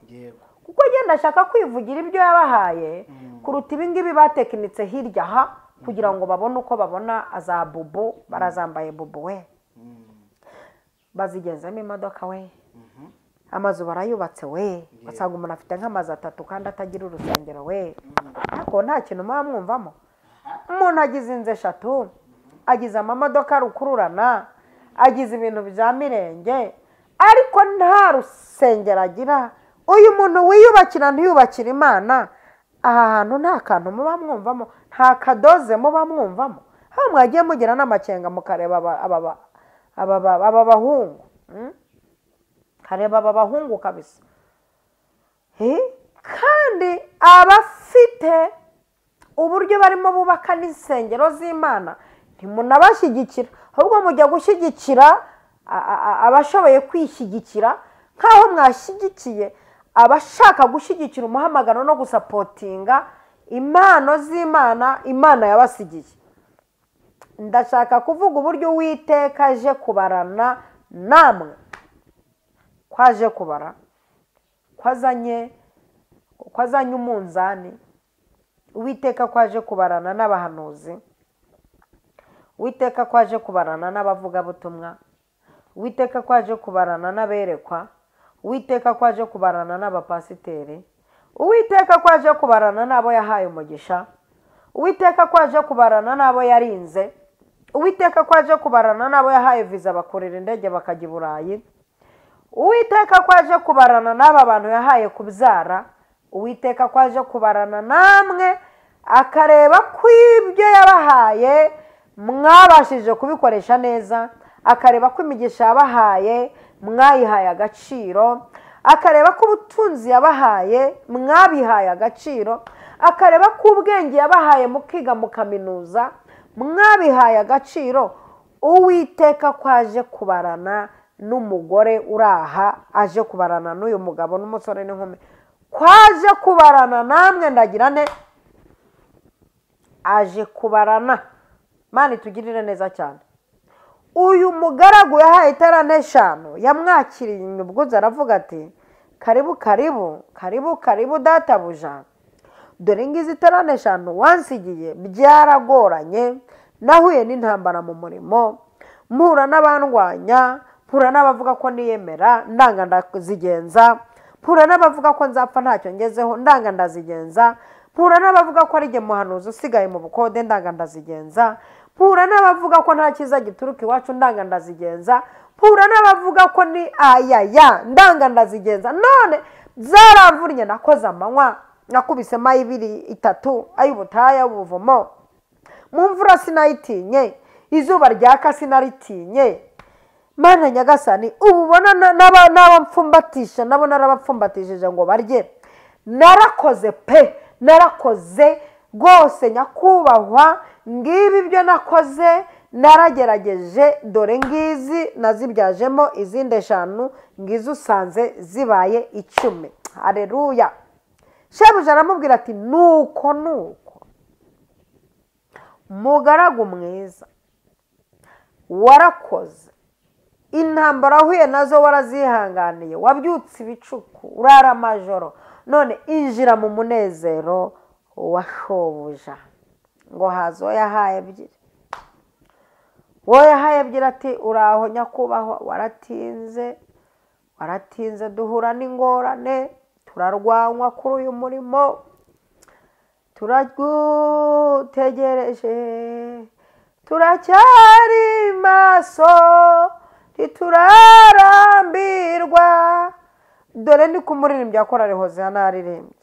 kuko agenda ashaka kwivugira ibyo yabahaye kuruta ibingibi batekinitse hirya aha kugira ngo babone uko babona azabubu. Barazambaye bubu we, bazigenzamo imodoka we, amazu barayubatse we, basanga umuntu afite nk'amazu 3 kandi atagira urusengero we. Ariko nta kintu muba mwumvamo. Umuntu agize inzu 3, agize amamodoka rukururana, agize ibintu bya mirenge, ariko nta rusengero agira. Uyu muntu wiyubakira ntiyubakira Imana, aha hantu nta kantu muba mwumvamo, nta kadoze muba mwumvamo. Aho mwagiye mugira n'amakenga mukareba aba bahungu, kareba aba bahungu kabisa. Kandi abafite uburyo barimo bubaka n'insengero z'Imana ntimunabashyigikira, ahubwo mujya gushyigikira abashoboye kwishyigikira, nk'aho mwashyigikiye abashaka gushyigikira umuhamagaro no gusapotinga impano z'Imana Imana yabasigiye. Ndashaka kuvuga uburyo Uwiteka aje kubarana namwe, kwaje kubara, kwazanye umunzani. Uwiteka kwaje kubarana n'abahanuzi, Uwiteka kwaje kubarana n'abavugabutumwa, Uwiteka kwaje kubarana n'aberekwa, Uwiteka kwaje kubarana n'abapasiteri, Uwiteka kwaje kubarana n'abo yahaye umugisha, Uwiteka kwaje kubarana n'abo yarinze, Uwiteka kwaje kubarana n'abo yahaye viza bakorera indege bakajya i Burayi, Uwiteka kwaje kubarana n'aba bantu yahaye kubyara, Uwiteka kwaje kubarana namwe akareba ko ibyo yabahaye mwabashije kubikoresha neza, akareba ko imigisha yabahaye mwayihaye agaciro, akareba ko ubutunzi yabahaye mwabihaye agaciro, akareba ko ubwenge yabahaye mukiga mukaminuza mwabihaye agaciro. Uwiteka kwaje kubarana n'umugore uraha, aje kubarana n'uyu mugabo n'umusore n'inkumi, kwaje kubarana namwe. Ndagira ne aje kubarana. Mani tugirire neza cyane. Uyu mugaragu yahaye itarane 5 yamwakiriye inyubwuza, aravuga ati karibu karibu karibu karibu databuja, dore ngizi itarane 5 wansigiye. Byaragoranye, nahuye n'intambara mu murimo, mpura n'abandwanya, mpura n'abavuga ko niyemera ndanga ndazigenza, mpura n'abavuga ko nzapfa ntacyo ngezeho ndanga ndazigenza, mpura n'abavuga ko ari jye muhanuzi usigaye mu bukode ndanga ndazigenza, mpura n'abavuga ko nta kiza gituruka iwacu ndanga ndazigenza, mpura n'abavuga ko ni ayaya ndanga ndazigenza. None zaramvurnye, nakoze amanywa, nakubisemo 2 3 ay'ubutaya ubuvumo, mu mvura sinayitinye, izuba ryaka sinaritinye. Mana Nyagasani, ubona n'aba mfumbatisha nabo narabapfumbatishije ngo barye. Narakoze pe, narakoze rwose nyakubahwa, ngibi ibyo nakoze, naragerageje, dore ngizi nazibyajemo izindi 5, ngizi usanze zibaye 10. Haleluya. Shebuja aramubwira ati nuko mugaragu mwiza, warakoze, intambara ahuye nazo warazihanganiye, wabyutse ibicuku, urara amajoro, none injira mu munezero wa shobuja. Ngo hazo yahaye 2, wowe yahaye 2 ati uraho nyakubahwa, waratinze duhura n'ingorane, turarwanywa kuri uyu murimo, turagutegereje, turacyari maso, ntiturarambirwa. Dore ndi kumuririmbya korari Hoziyana aririmbye.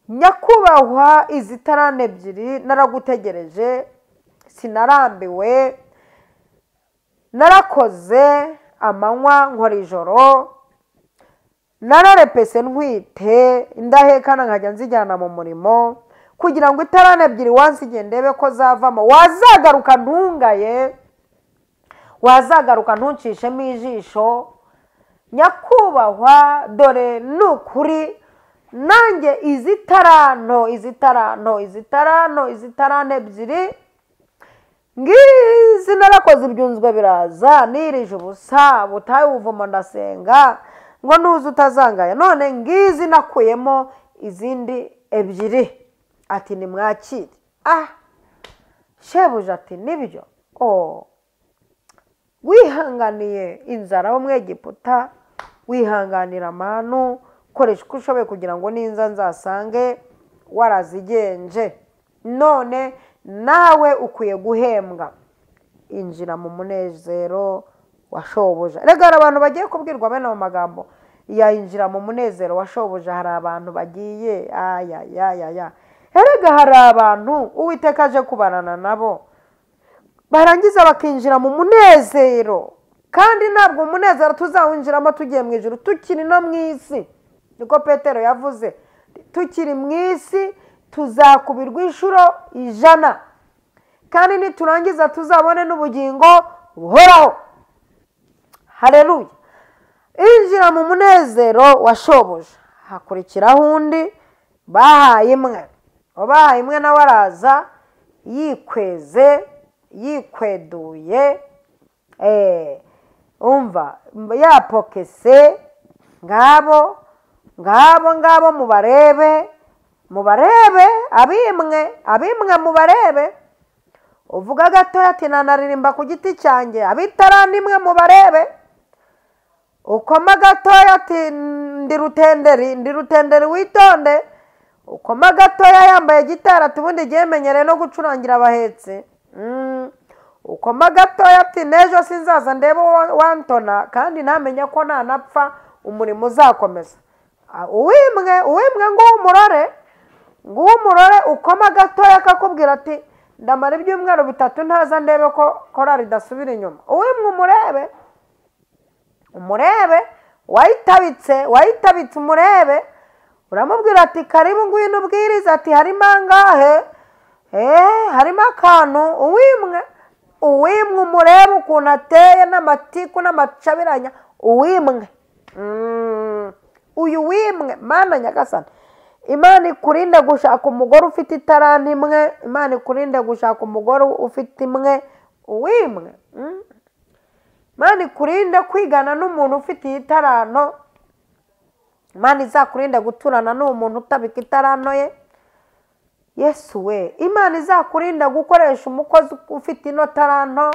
Nyakubahwa, izi tarane 2 naragutegereje, sinarambiwe, narakoze amanywa nkora ijoro nararepese ntwite indahekana nkajya nzijyana mu murimo kugira ngo itarane ebyiri wansigiye ndebe ko zavamo wazagaruka ntungaye wazagaruka ntuncishemo ijisho nyakubahwa dore ni ukuri nanjye izitarane ebyiri ngizi narakoze ibyunzwe biraza nirije ubusa butaye ubuvumo ndasenga ngo nuze utazangaya none ngizi nakuyemo izindi ebyiri ati nimwakire shebuja ati nibyo wihanganiye inzara wo mu Egiputa wihanganira amanu koresha uko ushoboye kugira ngo ninza nzasange warazigenje none nawe ukwiye guhembwa injira mu munezero wa shobuja rega hari abantu bagiye kubwirwa bene mu magambo yinjira mu munezero wa shobuja hari abantu bagiye erega hari abantu Uwiteka aje kubarana nabo barangiza bakinjira mu munezero kandi ntabwo umunezero tuzawinjiramo tugiye mu ijuru tukiri no mu isi niko Petero yavuze tukiri mu isi tuzakubirwa inshuro 100 kandi niturangiza tuzabone n'ubugingo buhoraho haleluya injira mu munezero wa shobuja hakurikiraho undi bahaye imwe nawe araza yikweze yikweduye umva yapokese ngabo mubarebe abimwe mubarebe uvuga gatoya ati nanaririmba ku giti cyanjye abitarani imwe mubarebe ukoma gatoya ati ndi rutenderi witonde ukoma gatoya yambaye gitara ati ubundi giye menyereye no gucurangira abahetse ukoma gatoya ati nejo sinzaza ndebe wantona kandi ntamenya ko nanapfa umurimo uzakomeza uwimwe ng'umurore ukoma gatoya akakubwira ati ndamara ibyumweru 3 ntaza ndebe ko korari idasubira inyuma uwimwe umurebe wayitabitse umurebe uramubwira ati karibu ngwino ubwiriza ati harimo angahe harimo akantu uwimwe umurebe ukuntu ateye n'amatiku n'amacabiranya uwimwe uyu wimwe mana nyagasani Imana ikurinde gushaka umugore ufite itarani imwe Imana ikurinde gushaka umugore ufite imwe uwimwe Imana ikurinde kwigana n'umuntu ufite itarano Imana izakurinde guturana n'umuntu utabika itarano ye Yesu we Imana izakurinde gukoresha umukozi ufite ino tarano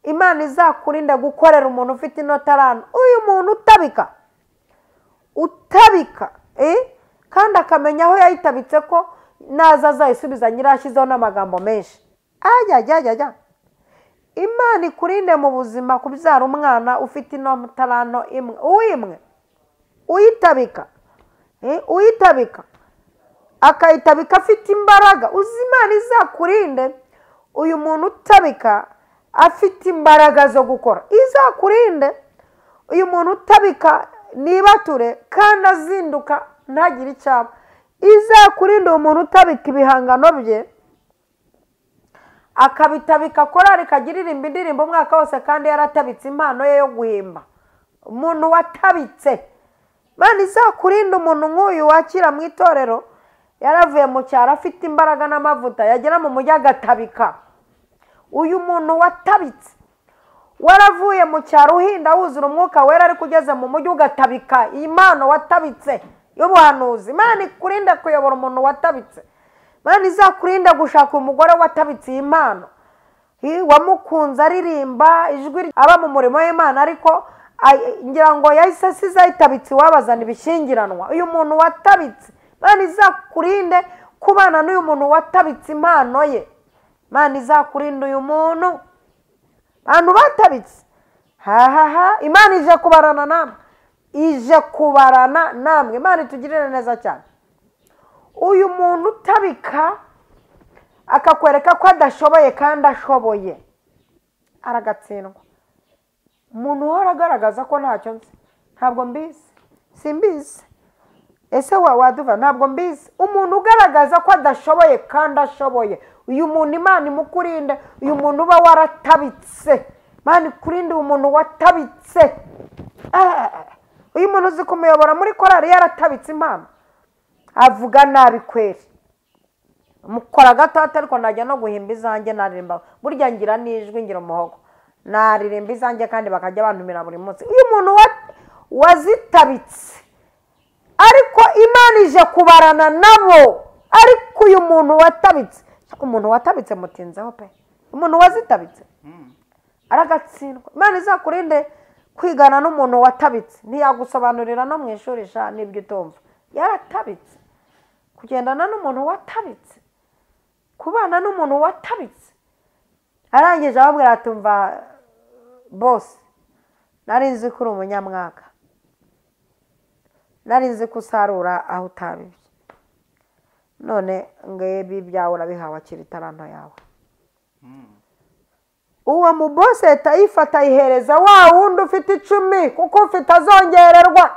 Imana izakurinde gukorera umuntu ufite ino tarano uyu muntu utabika kandi akamenya aho yayitabitse ko naza azayisubiza nyirashyizeho n'amagambo menshi ajya Imana ikurinde mu buzima kubyara umwana ufite ino tarano imwe uwimwe uyitabika akayitabika afite imbaraga uzi Imana izakurinde uyu muntu utabika afite imbaraga zo gukora izakurinde uyu muntu utabika nibature kandi azinduka ntagire icyaba izakurinde umuntu utabika ibihangano bye akabitabika korari ikagiririmba indirimbo umwaka wose kandi yaratabitse impano ye yo guhimba umuntu watabitse Imana izakurinde umuntu nk'uyu wakira mu itorero yaravuye mu cyaro afite imbaraga n'amavuta yagera mu mujyi agatabika uyu muntu watabitse waravuye mu cyaro uhinda wuzura umwuka wera ariko ugeze mu mujyi ugatabika impano watabitse y'ubuhanuzi Imana ikurinde kuyobora umuntu watabitse Imana izakurinde gushaka umugore watabitse iyi mpano wamukunze aririmba ijwi aba mu murimo w'Imana ariko ngira ngo yahise asizayitabitse wabazana ibishyingiranwa uyu muntu watabitse Imana izakurinde kubana n'uyu muntu watabitse impano ye Imana izakurinde uyu muntu abantu batabitse Imana ije kubarana namwe Imana itugirire neza cyane uyu muntu utabika akakwereka ko adashoboye kandi ashoboye aragatsindwa umuntu uhora agaragaza ko ntacyo nzi, ntabwo mbizi, simbizi. Ese waduva? Ntabwo mbizi. Umuntu ugaragaza ko adashoboye kandi ashoboye, uyu muntu Imana imukurinde. Uyu muntu uba waratabitse, Imana ikurinde umuntu watabitse. Uyu muntu uzi kumuyobora muri korari yaratabitse impano, avuga nabi kweri, mukora gatatu ariko najya no guhimba izanjye naririmba. Burya ngira n'ijwi, ngira umuhogo, naririmba izanjye kandi bakajya bantumira buri munsi. Uyu muntu wazitabitse, ariko Imana ije kubarana nabo. Ariko uyu muntu watabitse, umuntu watabitse mutinzeho pe, umuntu wazitabitse aragatsindwa. Imana izakurinde kwigana n'umuntu watabitse. Ntiyagusobanurira no mu ishuri sha nibyo utumva. Yaratabitse, kugendana n'umuntu watabitse, kubana n'umuntu watabitse. Arangije ababwira ati umva boss, nari nzi ko uri umunyamwaka, nari nzi ko usarura aho utabibye, none ngebi byawe urabihawe akiri taranto yawe. Uwo mu boss yifata yihereza wa wundi ufite 10 kuko ufite azongererwa.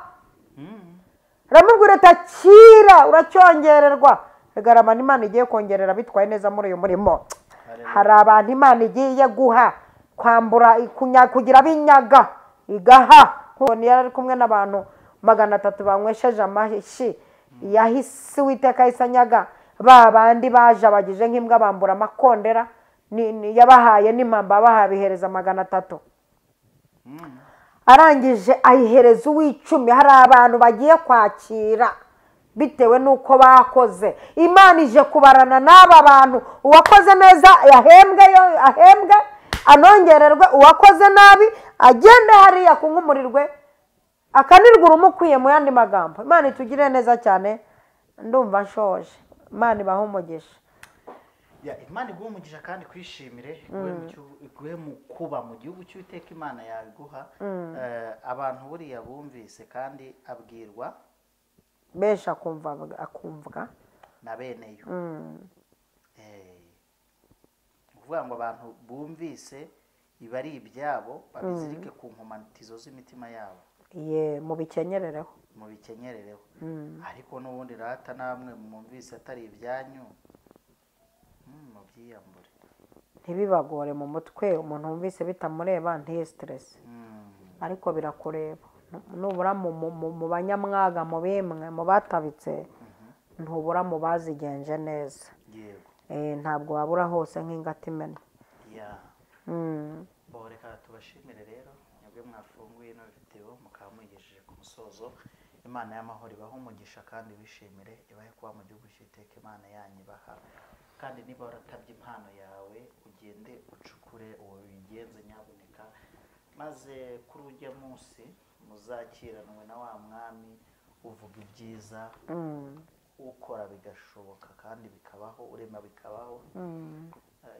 Ramubwira ati akira uracyongererwa. Regarama Imana igiye kongerera bitwaye neza muri uyu murimo. Hari abantu Imana igiye guha kwambura kugira binyaga igaha. Nkubona yari kumwe n'abantu 300 banywesheje amahishi, yahise Uwiteka yisanyaga ba bandi baje abagije nk'imbwa bambura amakondera, yabahaye n'impamba bahabihereza 300. Arangije ayihereza uw'icumi. Hari abantu bagiye kwakira bitewe nuko bakoze. Imana ije kubarana n'aba bantu. Uwakoze neza ahembwe anongererwe, uwakoze nabi agende hariya kunkumurirwe akanirwa urumukwiye. Mu yandi magambo, Imana itugire neza cyane. Ndumva nshoje. Imana ibahe umugisha. Imana iguha umugisha kandi kwishimire iguhe mu kuba mu gihugu cy'Uwiteka Imana yabiguha. Abantu buriya bumvise kandi abwirwa benshi akumvwa na beneyo. Uvuga ngo abantu bumvise iba ari ibyabo, babizirike ku nkomatizo z'imitima yabo. Mu bikenyerereho, ariko n'ubundi rata namwe mwumvise atari ibyanyu mubyiyambure, ntibibagore mu mutwe. Umuntu wumvise bitamureba ntiye stress, ariko birakureba. Nubura mu banyamwaga, mu bimwe mu batabitse, ntubura mu bazigenje neza. Ntabwo wabura hose nk'ingata imena. Reka tubashimire rero mwebwe mwafunguye ino video mukaba muyigejeje ku musozo. Imana y'amahoro ibahe umugisha kandi bishimire, ibahe kuba mu gihugu cy'Uwiteka Imana yanyu ibaha. Kandi niba waratabye impano yawe ugende ucukure uwo bigenze nyaboneka, maze kuri ujya munsi muzakiranwe na wa mwami uvuga ibyiza, ukora bigashoboka kandi bikabaho, urema bikabaho.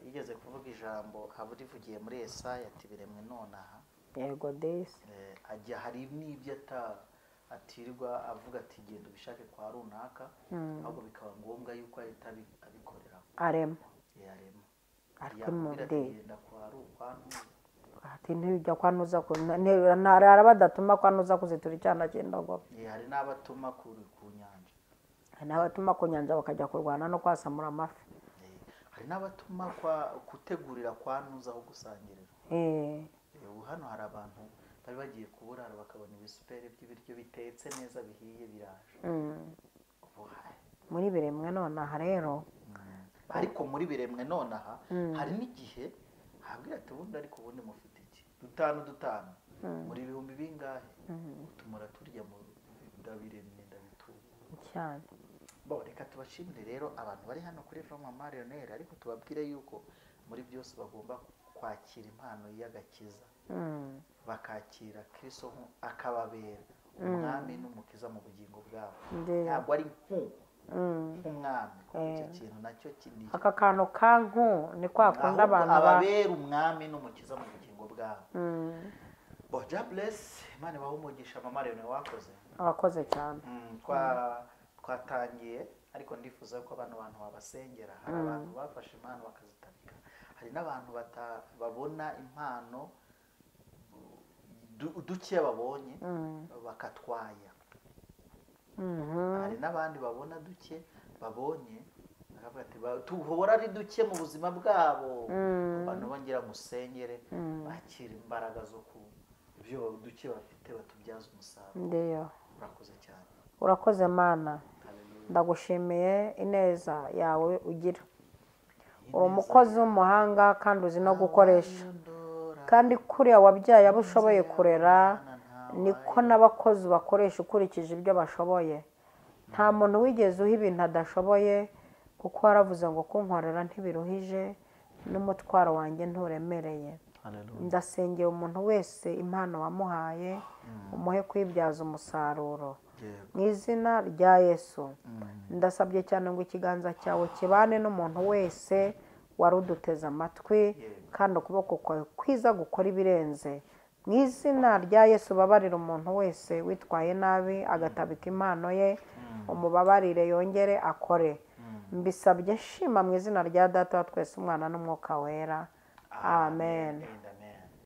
Yigeze kuvuga ijambo haburivugiye muri Yesaya ati biremwe nonaha. Yego desi. Ajya hari n'ibyo atirwa avuga ati genda ubishake kwa runaka, ahubwo bikaba ngombwa yuko ahita abikorera arema. Genda kwa runaka ati ntibijya kwanuza ntara badatuma kwanuza kuzitura icyana cy'indogobe. Hari n'abatuma ku nyanja, hari n'abatuma ku nyanja bakajya kurwana no kwasamura amafi. Hari n'abatuma gutegurira kwanuza aho gusangirira. Ubu hano hari abantu bari bagiye kuburara bakabona ibisuperi by'ibiryo bitetse neza bihiye biraje. Muri biremwe nonaha rero, ariko muri biremwe nonaha hari n'igihe habwira ati ubundi ariko ubundi mufite iki 5 muri ibihumbi bingahe tumura turya mu ndabiremye ndabitura cyane. Reka tubashimire rero abantu bari hano kuri Vama Marionnaire, ariko tubabwire yuko muri byose bagomba kwakira impano y'agakiza, bakakira Kristo akababera umwami n'umukiza mu bugingo bwabo. Ntabwo ari nk'umwami, kuko icyo kintu nacyo kindi aka kantu kanku ni kwa kunda abantu ababera umwami n'umukiza mu bugingo bwabo. God bless. Imana ibahe umugisha. Mama Marionnaire wakoze cyane. Twatangiye ariko ndifuza ko abantu babasengera. Hari abantu bafashe impano bakazitabika, hari n'abantu babona impano duke babonye bakatwaya. Hari n'abandi babona duke babonye bakavuga ati tuhora ari duke mu buzima bwabo, abantu bongera musengere bakira imbaraga zo ku ibyo duke bafite batubyaza umusaruro. Ndiyo. Urakoze cyane. Urakoze Mana. Hallelujah. Ndagushimiye ineza yawe ugira. Uri umukozi w'umuhanga kandi uzi no gukoresha. Kandi kuriya wabyaye abo ushoboye kurera niko n'abakozi bakoresha ukurikije ibyo bashoboye. Nta muntu wigeze uha ibintu adashoboye, kuko waravuze ngo kunkorera ntibiruhije n'umutwaro wanjye nturemereye. Ndasengera umuntu wese impano wamuhaye umuhe kwibyaza umusaruro mu izina rya Yesu. Ndasabye cyane ngo ikiganza cyawe kibane n'umuntu wese wari uduteze amatwi, kandi ukuboko kwawe kwiza gukora ibirenze. Mu izina rya Yesu babarira umuntu wese witwaye nabi agatabika impano ye, umubabarire yongere akore. Mbisabye nshima mu izina rya Data wa twese, Umwana n'Umwuka wera. Amen.